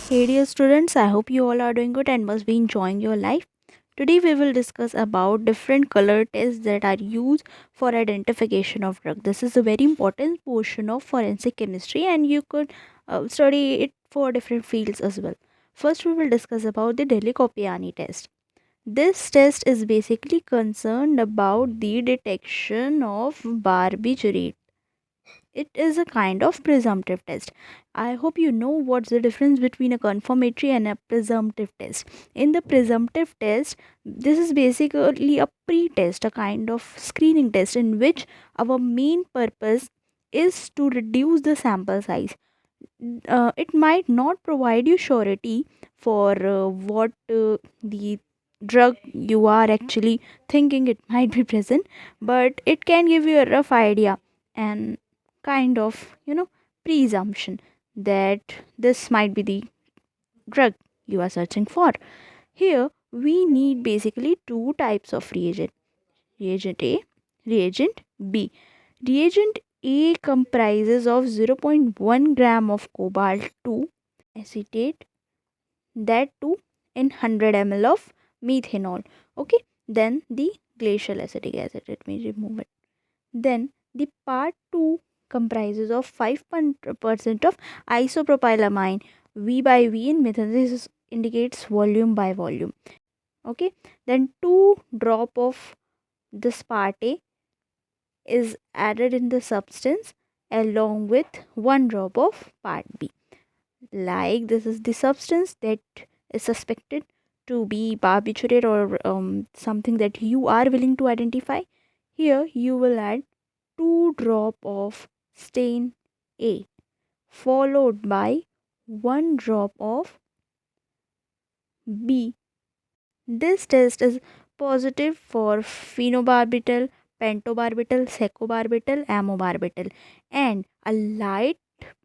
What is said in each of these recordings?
Hey dear students, I hope you all are doing good and must be enjoying your life. Today we will discuss about different color tests that are used for identification of drug. This is a very important portion of forensic chemistry and you could study it for different fields as well. First we will discuss about the Delhi test. This test is basically concerned about the detection of barbiturate. It is a kind of presumptive test. I hope you know what's the difference between a confirmatory and a presumptive test. In the presumptive test, this is basically a pre-test, a kind of screening test in which our main purpose is to reduce the sample size. It might not provide you surety for what the drug you are actually thinking it might be present, but it can give you a rough idea and kind of presumption that this might be the drug you are searching for. Here we need basically two types of reagent A, reagent B. Reagent A comprises of zero point 0.1 gram of cobalt 2 acetate, that too in 100 ml of methanol. Okay, then the glacial acetic acid, let me remove it. Then the part 2 comprises of 5% of isopropylamine. V by V in methane, this indicates volume by volume. Okay, then 2 drop of this part A is added in the substance along with 1 drop of part B. Like this is the substance that is suspected to be barbiturate or something that you are willing to identify. Here you will add 2 drop of stain A followed by 1 drop of B. This test is positive for phenobarbital, pentobarbital, secobarbital, amobarbital, and a light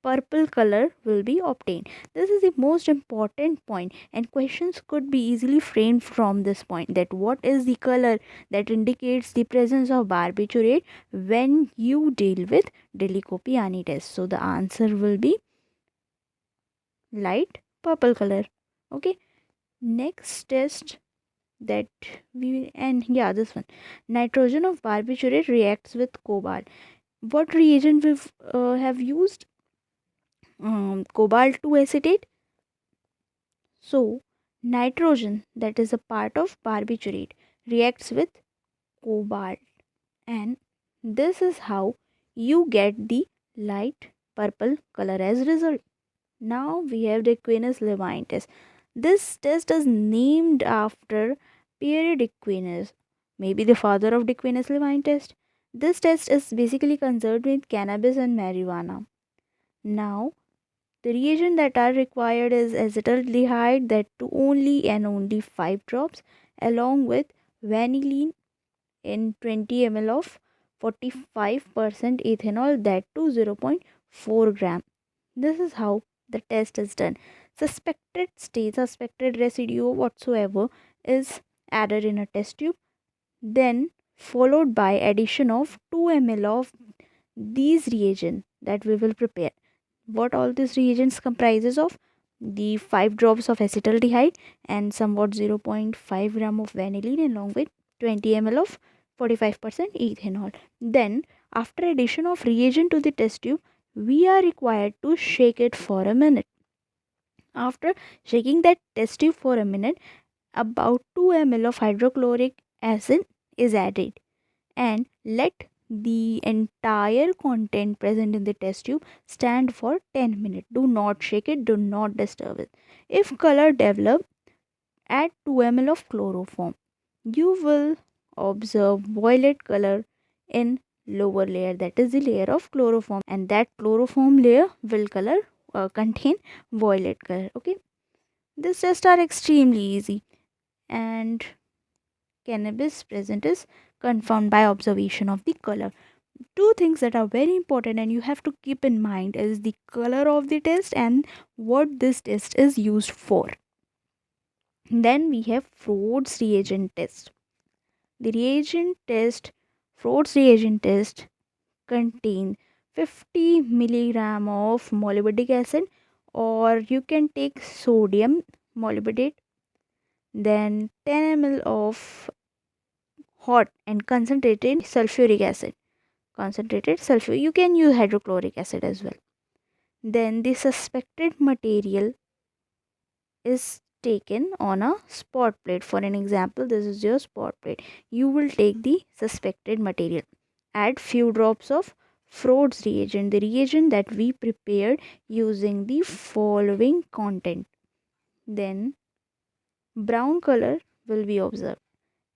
purple color will be obtained. This is the most important point, and questions could be easily framed from this point, that what is the color that indicates the presence of barbiturate when you deal with Delhi test. So the answer will be light purple color. Okay, next test that we, and yeah, this one, nitrogen of barbiturate reacts with cobalt. What reagent we have used? Cobalt 2 acetate. So nitrogen, that is a part of barbiturate, reacts with cobalt, and this is how you get the light purple color as result. Now we have the Aquinas-Levine test. This test is named after Pierre de Aquinas, maybe the father of the Aquinas-Levine test. This test is basically concerned with cannabis and marijuana. Now, the reagent that are required is acetaldehyde, that to only and only 5 drops, along with vanillin in 20 ml of 45% ethanol, that to zero point 0.4 gram. This is how the test is done. Suspected residue whatsoever is added in a test tube, then followed by addition of 2 ml of these reagent that we will prepare. What all these reagents comprises of? The 5 drops of acetaldehyde and somewhat zero point 0.5 gram of vanillin along with 20 ml of 45% ethanol. Then after addition of reagent to the test tube, we are required to shake it for a minute. After shaking that test tube for a minute, about 2 ml of hydrochloric acid is added, and let the entire content present in the test tube stand for 10 minutes. Do not shake it, do not disturb it. If color develop, add 2 ml of chloroform. You will observe violet color in lower layer, that is the layer of chloroform, and that chloroform layer will contain violet color. Okay, these tests are extremely easy, and cannabis present is confirmed by observation of the color. Two things that are very important and you have to keep in mind is the color of the test and what this test is used for. Then we have Frode's reagent test. The reagent test, Frode's reagent test contain 50 milligram of molybdic acid or you can take sodium molybdate, then 10 ml of hot and concentrated sulfuric acid. Concentrated sulfur, you can use hydrochloric acid as well. Then the suspected material is taken on a spot plate. For an example, this is your spot plate. You will take the suspected material, add few drops of Frode's reagent, the reagent that we prepared using the following content. Then brown color will be observed.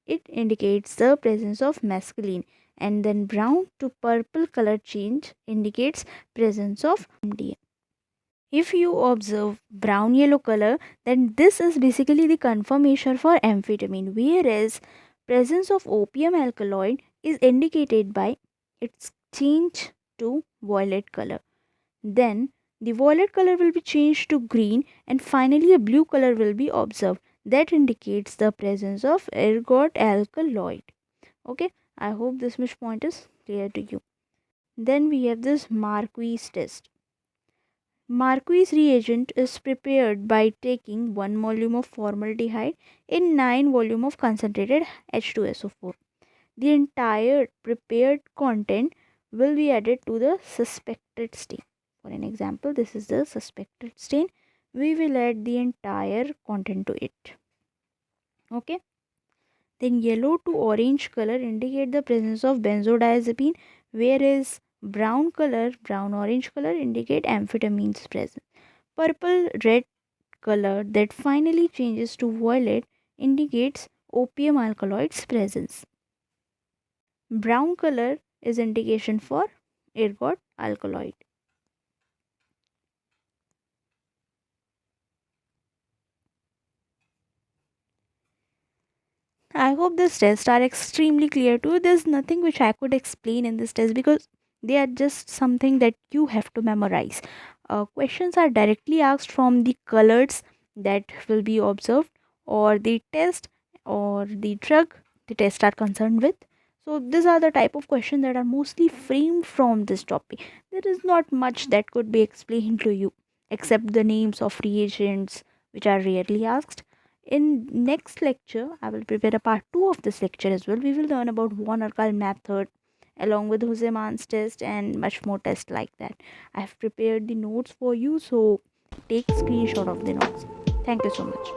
It indicates the presence of mescaline, and then brown to purple color change indicates presence of MDMA. If you observe brown yellow color, then this is basically the confirmation for amphetamine, whereas presence of opium alkaloid is indicated by its change to violet color. Then the violet color will be changed to green, and finally a blue color will be observed. That indicates the presence of ergot alkaloid. Okay, I hope this much point is clear to you. Then we have this Marquis test. Marquis reagent is prepared by taking 1 volume of formaldehyde in 9 volume of concentrated H2SO4. The entire prepared content will be added to the suspected stain. For an example, this is the suspected stain. We will add the entire content to it. Okay. Then yellow to orange color indicate the presence of benzodiazepine, whereas brown orange color indicate amphetamine's presence. Purple red color that finally changes to violet indicates opium alkaloid's presence. Brown color is indication for ergot alkaloid. I hope these tests are extremely clear to you. There's nothing which I could explain in this test because they are just something that you have to memorize. Questions are directly asked from the colors that will be observed, or the test, or the drug the test are concerned with. So these are the type of questions that are mostly framed from this topic. There is not much that could be explained to you except the names of reagents which are rarely asked. In next lecture, I will prepare a part 2 of this lecture as well. We will learn about von Archive method along with Josemann's test and much more tests like that. I have prepared the notes for you, so take screenshot of the notes. Thank you so much.